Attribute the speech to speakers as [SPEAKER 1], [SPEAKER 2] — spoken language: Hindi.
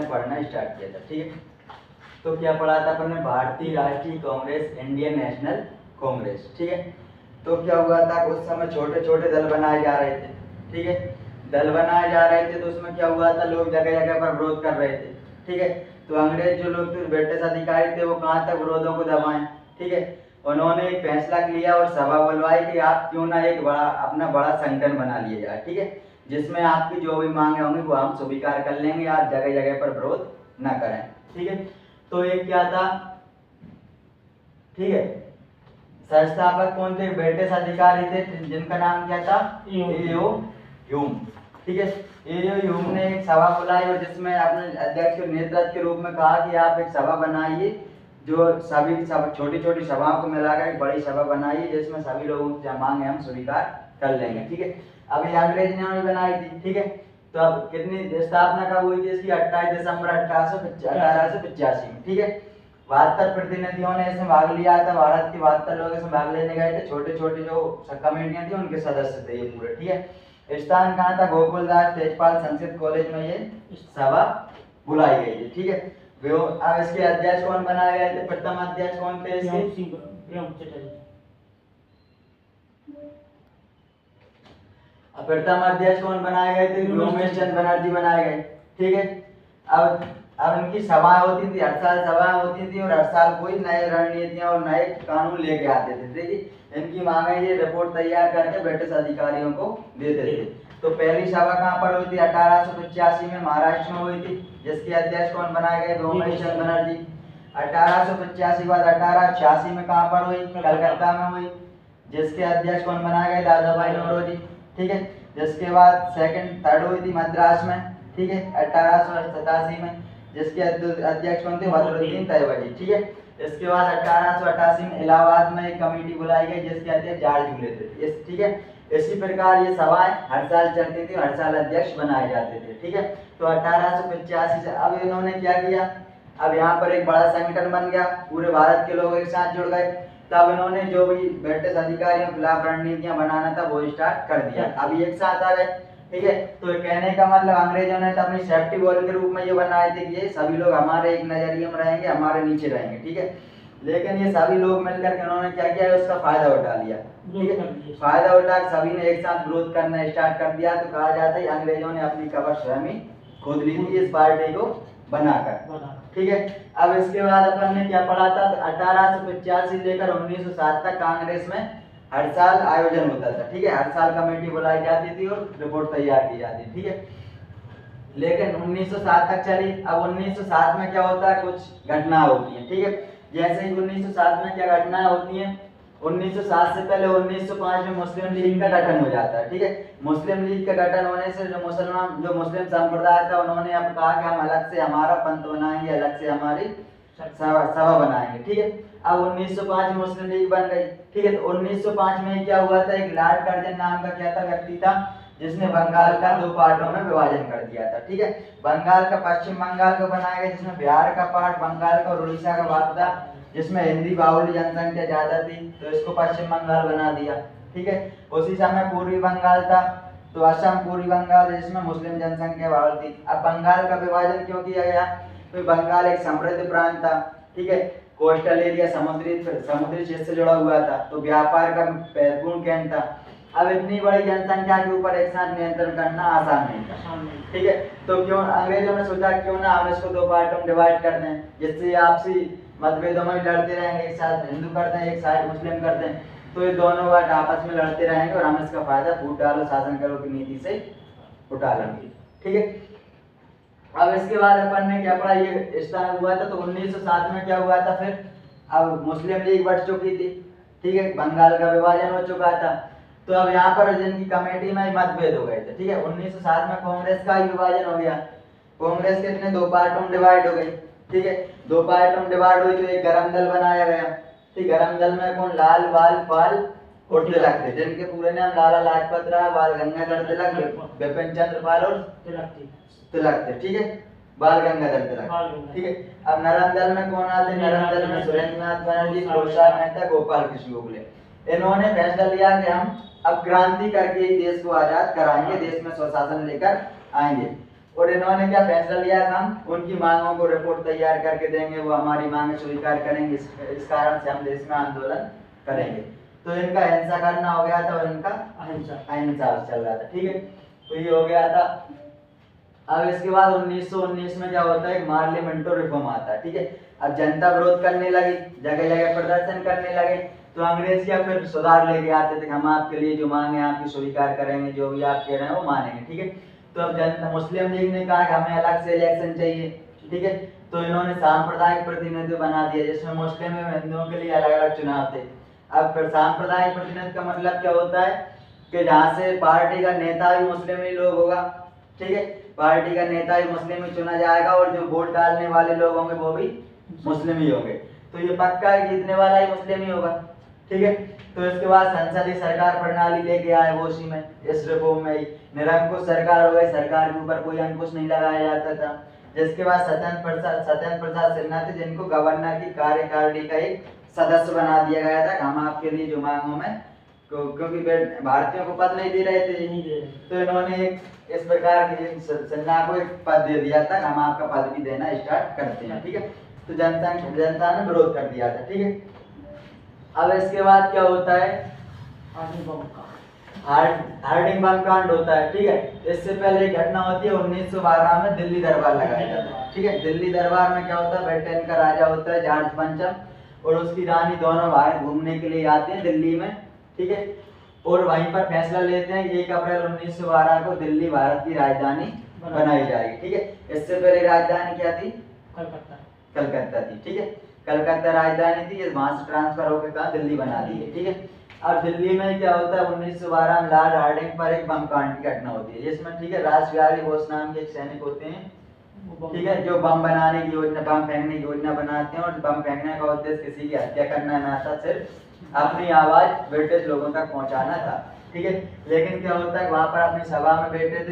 [SPEAKER 1] ने पढ़ना स्टार्ट किया था। ठीक है, तो क्या पढ़ा था अपन ने, भारतीय राष्ट्रीय कांग्रेस, इंडियन नेशनल कांग्रेस। ठीक है, तो क्या हुआ था, उस समय छोटे छोटे दल बनाए जा रहे थे। ठीक है, दल बनाए जा रहे थे तो उसमें क्या हुआ था, लोग जगह जगह पर विरोध कर रहे थे। ठीक है, तो अंग्रेज जो लोग थे, ब्रिटिश अधिकारी थे, वो कहाँ तक विरोधों को दबाएं। ठीक है, उन्होंने एक फैसला लिया और सभा बुलवाई कि आप क्यों ना एक बड़ा अपना बड़ा संगठन बना लिया जाए। ठीक है, जिसमें आपकी जो भी मांगे होंगी वो हम स्वीकार कर लेंगे, आप जगह जगह पर विरोध न करें। ठीक है, तो एक क्या था, ठीक है, संस्थापक कौन थे, ब्रिटिश अधिकारी थे जिनका नाम क्या था, एओ ह्यूम। ठीक है, एओ ह्यूम ने एक सभा बुलाई और जिसमें अपने अध्यक्ष के नेतृत्व के रूप में कहा कि आप एक सभा बनाइए जो सभी छोटी छोटी सभाओं को मिलाकर एक बड़ी सभा बनाइए जिसमें सभी लोगों की मांगे हम स्वीकार कर लेंगे। ठीक है, अब ये अंग्रेज ने बनाई थी। ठीक है, तो अब कितनी स्थापना कब हुई थी इसकी, 28 दिसंबर 1885 में। ठीक है, 72 प्रतिनिधियों ने इसमें भाग लिया था, भारत के 72 लोग इसमें भाग लेने गए थे, छोटे छोटे जो कमेटियां थी उनके सदस्य थे ये पूरे। ठीक है, स्थान कहाँ था, गोकुलदास तेजपाल संस्कृत कॉलेज में ये सभा बुलाई गई थी। ठीक है, अब इसके अध्यक्ष कौन बनाए गए थे, प्रथम अध्यक्ष कौन थे इसके, प्रथम अध्यक्ष कौन बनाए गए थे, व्योमेश चंद्र बनर्जी बनाए गए। ठीक है, अब इनकी सभाएं होती थी, हर साल सभाएं होती थी और हर साल कोई नए रणनीतियां और नए कानून लेके आते थे। ठीक है, इनकी मांगे ये रिपोर्ट तैयार करके ब्रिटिश अधिकारियों को देते थे। तो पहली सभा कहाँ पर हुई थी, 1885 में महाराष्ट्र में हुई थी, जिसके अध्यक्ष कौन बनाए गए, व्योमेश चंद्र बनर्जी। 1885 के बाद 1886 में कहाँ पर हुई, कलकत्ता में हुई, जिसके अध्यक्ष कौन बनाए गए, दादा भाई नौरोजी। ठीक है, जिसके बाद थर्ड हुई थी मद्रास में। ठीक है, 1887 में, जिसके अध्यक्ष कौन थे, बदरुद्दीन तैयबजी। ठीक है, इसके बाद 1888 में इलाहाबाद में एक कमेटी बुलाई गई जिसके अध्यक्ष जॉर्ज झूले थे। ठीक है, इसी प्रकार ये सभाएं हर साल चलती थी, हर साल अध्यक्ष बनाए जाते थे। ठीक है, तो 1885 से अब इन्होंने क्या किया, अब यहाँ पर एक बड़ा संगठन बन गया, पूरे भारत के लोग एक साथ जुड़ गए। तब इन्होंने जो भी ब्रिटिश अधिकारियों के खिलाफ रणनीतियां बनाना था वो स्टार्ट कर दिया, अभी एक साथ आ गए। ठीक है, तो कहने का मतलब अंग्रेजों ने तो अपनी सेफ्टी वॉल के रूप में ये बनाए थे कि ये सभी लोग हमारे एक नजरिए में रहेंगे, हमारे नीचे रहेंगे। ठीक है, लेकिन ये सभी लोग मिलकर के उन्होंने क्या किया, उसका फायदा उठा लिया। ठीक है, फायदा उठा सभी ने एक साथ विरोध करना स्टार्ट कर दिया। तो कहा जाता है अंग्रेजों ने अपनी कबर स्वयं ही खोद ली थी इस पार्टी को बनाकर। ठीक है, अब इसके बाद अपन ने क्या पढ़ा था, 1885 लेकर 1907 तक कांग्रेस में हर साल आयोजन होता था। ठीक है, हर साल कमेटी बुलाई जाती थी और रिपोर्ट तैयार की जाती। ठीक है, लेकिन 1907 तक चली। अब 1907 में क्या होता है, कुछ घटना होती है। ठीक है, जैसे ही 1907 में क्या घटनाएं होती हैं, 1907 से पहले 1905 में मुस्लिम लीग का गठन हो जाता है। ठीक है, मुस्लिम लीग का गठन होने से जो मुस्लिम संप्रदाय था उन्होंने अब कहा कि हम अलग से हमारा पंथ बनाएंगे, अलग से हमारी सभा बनाएंगे। ठीक है, अब 1905 में मुस्लिम लीग बन गई। ठीक है, तो 1905 में क्या हुआ था, एक लॉर्ड कर्जन नाम का क्या था व्यक्ति था जिसने बंगाल का 2 पार्टों में विभाजन कर दिया था। ठीक है, बंगाल का पश्चिम बंगाल को बनाया गया जिसमें बिहार का पार्ट, बंगाल का और उड़ीसा का भाग था जिसमें हिंदी बाहुल्य जनसंख्या ज्यादा थी, तो इसको पश्चिम बंगाल बना दिया। ठीक है, उसी समय पूर्वी बंगाल था, तो असम पूर्वी बंगाल जिसमें मुस्लिम जनसंख्या बाहुल्य थी। अब बंगाल का विभाजन क्यों किया गया, तो बंगाल एक समृद्ध प्रांत था। ठीक है, कोस्टल एरिया समुद्री क्षेत्र से जुड़ा हुआ था, तो व्यापार का महत्वपूर्ण केंद्र था। अब इतनी बड़ी जनसंख्या के ऊपर एक साथ नियंत्रण करना आसान नहीं था। ठीक है, तो क्यों अंग्रेजों ने सोचा क्यों ना हम इसको 2 पार्टों में डिवाइड कर दें, जिससे आपसी मतभेदों में लड़ते रहेंगे, एक साथ हिंदू कर दें, एक साइड मुस्लिम कर दें, तो ये दोनों बात आपस में लड़ते रहेंगे और हम इसका फायदा फूट डालो शासन करो की नीति से उठा लेंगे। ठीक है, अब इसके बाद अपन ने क्या पढ़ा, ये स्टार्ट हुआ था। तो 1907 में क्या हुआ था, फिर अब मुस्लिम लीग बढ़ चुकी थी। ठीक है, बंगाल का विभाजन हो चुका था, तो अब यहाँ पर जिनकी कमेटी में मतभेद हो गए थे। ठीक है, 1907 में कांग्रेस का ही विभाजन हो गया, कांग्रेस कितने 2 पार्टों में डिवाइड हो गई। ठीक है, 2 पार्टों में डिवाइड हुई तो एक गरम दल बनाया गया। ठीक, गरम दल में कौन, लाल बाल पाल और तिलक थे, जिनके पूरे नाम लाला लाजपत राय, बाल गंगाधर तिलक, बिपिन चंद्र पाल और तिलक थे। ठीक है, बाल गंगाधर तिलक। ठीक है, अब नरम दल में कौन आते, नरम दल में सुरेंद्र नाथ बनर्जी, फिरोजशाह मेहता, गोपाल कृष्ण गोखले। इन्होंने फैसला लिया कि हम अब क्रांति करके ही देश को आजाद कराएंगे, देश में स्वशासन लेकर आएंगे। और इन्होंने क्या फैसला लिया था, हम उनकी मांगों को रिपोर्ट तैयार करके देंगे, वो हमारी मांगे स्वीकार करेंगे, इस कारण से हम देश में आंदोलन करेंगे। तो इनका अहिंसा करना हो गया था और इनका अहिंसा चल रहा था, ठीक है। तो ये हो गया था। अब इसके बाद 1919 में क्या होता है, पार्लियामेंटो रिफॉर्म आता है, ठीक है। अब जनता विरोध करने लगी, जगह जगह प्रदर्शन करने लगे, तो अंग्रेज क्या फिर सुधार लेके आते थे, हम आपके लिए जो मांगे आपकी स्वीकार करेंगे, जो भी आप कह रहे हैं वो मानेंगे, ठीक है। तो अब जनता मुस्लिम लीग ने कहा कि हमें अलग से इलेक्शन चाहिए, ठीक है। तो इन्होंने सांप्रदायिक प्रतिनिधित्व बना दिया, जिसमें मुस्लिम एवं हिंदुओं के लिए अलग अलग चुनाव थे। अब फिर सांप्रदायिक प्रतिनिधित्व का मतलब क्या होता है कि जहाँ से पार्टी का नेता भी मुस्लिम ही लोग होगा, ठीक है, पार्टी का नेता भी मुस्लिम ही चुना जाएगा और जो वोट डालने वाले लोग होंगे वो भी मुस्लिम ही होंगे। तो ये पक्का है कि जीतने वाला ही मुस्लिम ही होगा, ठीक है। तो इसके बाद संसदीय सरकार प्रणाली लेके आए वो उसी में, इस रिफॉर्म में ही निरंकुश सरकार हो गई, सरकार के ऊपर कोई अंकुश नहीं लगाया जाता था। जिसके बाद सत्येंद्र प्रसाद सिन्हा थे, जिनको गवर्नर की कार्यकारिणी का एक सदस्य बना दिया गया था, हम आपके लिए जो मांगों में, क्योंकि भारतीयों को पद नहीं दे रहे थे, तो इन्होंने एक इस प्रकार के सिन्हा को एक पद दे दिया था, हम आपका पद भी देना स्टार्ट करते हैं, ठीक है। तो जनता ने विरोध कर दिया था, ठीक है। अब इसके बाद क्या होता है, हार्डिंग बम कांड होता है, ठीक है। इससे पहले एक घटना होती है 1912 में दिल्ली दरबार लगाया जाता है, ठीक है। दिल्ली दरबार में क्या होता है, ब्रिटेन का राजा होता है जॉर्ज पंचम और उसकी रानी, दोनों भारत घूमने के लिए आते हैं दिल्ली में, ठीक है। और वहीं पर फैसला लेते हैं 1 अप्रैल 1912 को दिल्ली भारत की राजधानी बनाई जाएगी, ठीक है। इससे पहले राजधानी क्या थी, कलकत्ता थी, ठीक है। कलकत्ता राजधानी थी, ये वहां से ट्रांसफर होकर कहा दिल्ली बना दी है, ठीक है। अब दिल्ली में क्या होता है 1912 में लॉर्ड हार्डिंग पर एक बम कांड की घटना होती है, जिसमें, ठीक है, रासबिहारी बोस नाम के एक सैनिक होते हैं, ठीक है, जो बम बनाने की योजना, बम फेंकने की योजना बनाते हैं, और बम फेंकने का उद्देश्य किसी की हत्या करना ना था, सिर्फ अपनी आवाज ब्रिटिश लोगों तक पहुंचाना था, ठीक है। लेकिन क्या होता है वहां पर अपनी सभा में बैठे थे